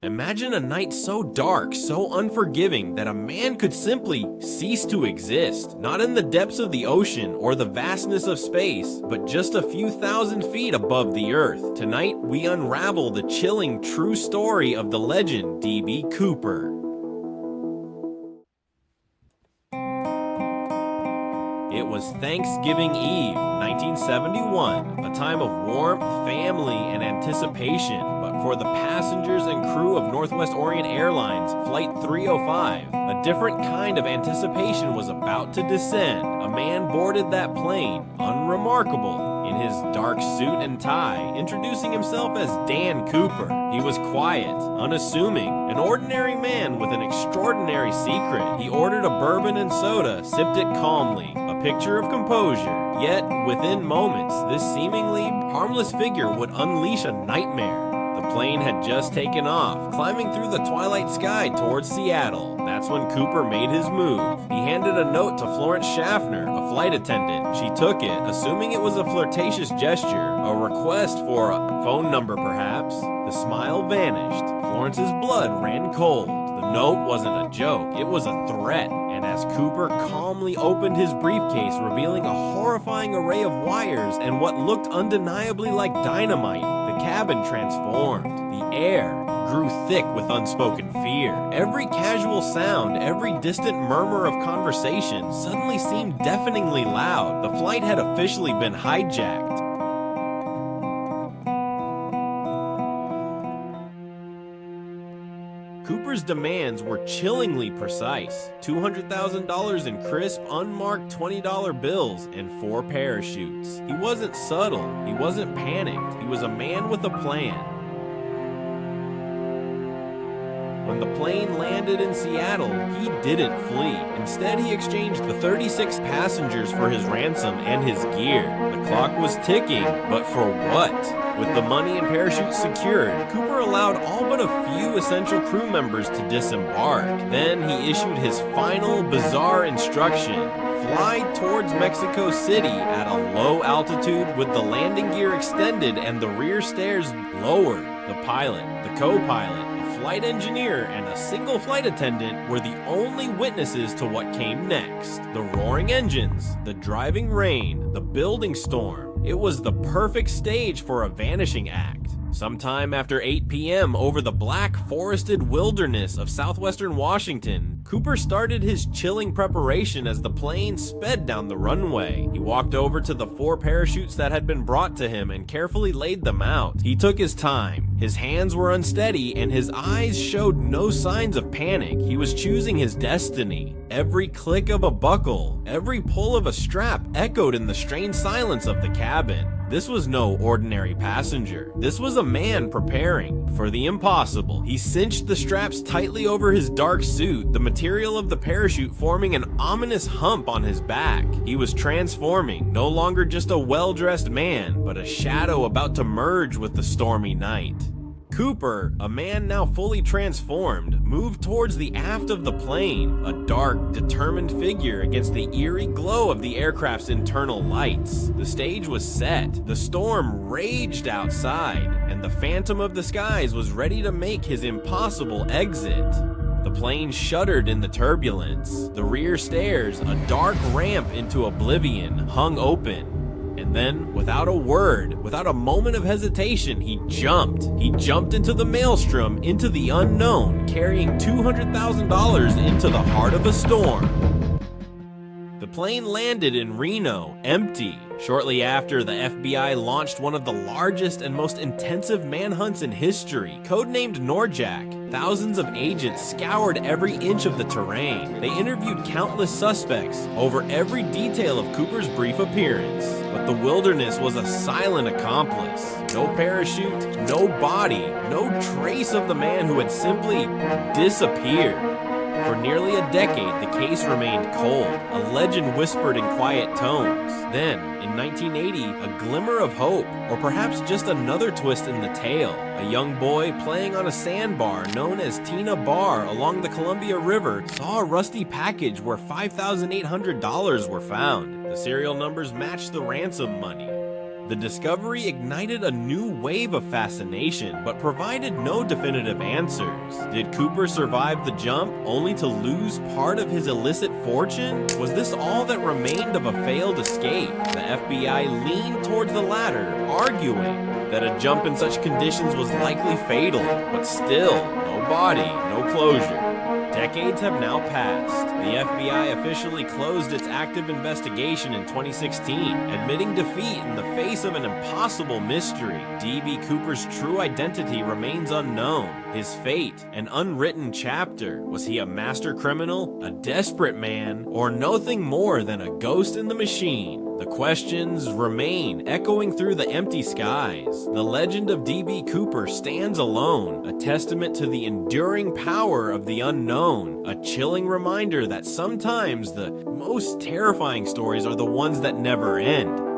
Imagine a night so dark, so unforgiving, that a man could simply cease to exist. Not in the depths of the ocean or the vastness of space, but just a few thousand feet above the earth. Tonight, we unravel the chilling true story of the legend D.B. Cooper. It was Thanksgiving Eve, 1971, a time of warmth, family, and anticipation. But for the passengers and crew of Northwest Orient Airlines Flight 305, a different kind of anticipation was about to descend. A man boarded that plane, unremarkable, in his dark suit and tie, introducing himself as Dan Cooper. He was quiet, unassuming, an ordinary man with an extraordinary secret. He ordered a bourbon and soda, sipped it calmly, a picture of composure. Yet, within moments, this seemingly harmless figure would unleash a nightmare. The plane had just taken off, climbing through the twilight sky towards Seattle. That's when Cooper made his move. He handed a note to Florence Schaffner, a flight attendant. She took it, assuming it was a flirtatious gesture, a request for a phone number perhaps. The smile vanished. Florence's blood ran cold. The note wasn't a joke, it was a threat. And as Cooper calmly opened his briefcase, revealing a horrifying array of wires and what looked undeniably like dynamite, the cabin transformed. The air grew thick with unspoken fear. Every casual sound, every distant murmur of conversation suddenly seemed deafeningly loud. The flight had officially been hijacked. Cooper's demands were chillingly precise: $200,000 in crisp, unmarked $20 bills and 4 parachutes. He wasn't subtle, he wasn't panicked, he was a man with a plan. When the plane landed in Seattle, he didn't flee. Instead, he exchanged the 36 passengers for his ransom and his gear. The clock was ticking, but for what? With the money and parachutes secured, Cooper allowed all but a few essential crew members to disembark. Then he issued his final bizarre instruction: fly towards Mexico City at a low altitude with the landing gear extended and the rear stairs lowered. The pilot, the co-pilot, flight engineer, and a single flight attendant were the only witnesses to what came next. The roaring engines, the driving rain, the building storm. It was the perfect stage for a vanishing act. Sometime after 8 p.m. over the black forested wilderness of southwestern Washington, Cooper started his chilling preparation as the plane sped down the runway. He walked over to the 4 parachutes that had been brought to him and carefully laid them out. He took his time. His hands were unsteady and his eyes showed no signs of panic. He was choosing his destiny. Every click of a buckle, every pull of a strap echoed in the strained silence of the cabin. This was no ordinary passenger. This was a man preparing for the impossible. He cinched the straps tightly over his dark suit, the material of the parachute forming an ominous hump on his back. He was transforming, no longer just a well-dressed man, but a shadow about to merge with the stormy night. Cooper, a man now fully transformed, moved towards the aft of the plane, a dark, determined figure against the eerie glow of the aircraft's internal lights. The stage was set, the storm raged outside, and the Phantom of the Skies was ready to make his impossible exit. The plane shuddered in the turbulence. The rear stairs, a dark ramp into oblivion, hung open. And then, without a word, without a moment of hesitation, he jumped. He jumped into the maelstrom, into the unknown, carrying $200,000 into the heart of a storm. The plane landed in Reno, empty. Shortly after, the FBI launched one of the largest and most intensive manhunts in history, codenamed Norjack. Thousands of agents scoured every inch of the terrain. They interviewed countless suspects over every detail of Cooper's brief appearance. But the wilderness was a silent accomplice. No parachute, no body, no trace of the man who had simply disappeared. For nearly a decade, the case remained cold, a legend whispered in quiet tones. Then, in 1980, a glimmer of hope, or perhaps just another twist in the tale. A young boy playing on a sandbar known as Tina Bar along the Columbia River saw a rusty package where $5,800 were found. The serial numbers matched the ransom money. The discovery ignited a new wave of fascination, but provided no definitive answers. Did Cooper survive the jump only to lose part of his illicit fortune? Was this all that remained of a failed escape? The FBI leaned towards the latter, arguing that a jump in such conditions was likely fatal, but still, no body, no closure. Decades have now passed. The FBI officially closed its active investigation in 2016, admitting defeat in the face of an impossible mystery. D.B. Cooper's true identity remains unknown. His fate, an unwritten chapter. Was he a master criminal, a desperate man, or nothing more than a ghost in the machine? The questions remain, echoing through the empty skies. The legend of D.B. Cooper stands alone, a testament to the enduring power of the unknown, a chilling reminder that sometimes the most terrifying stories are the ones that never end.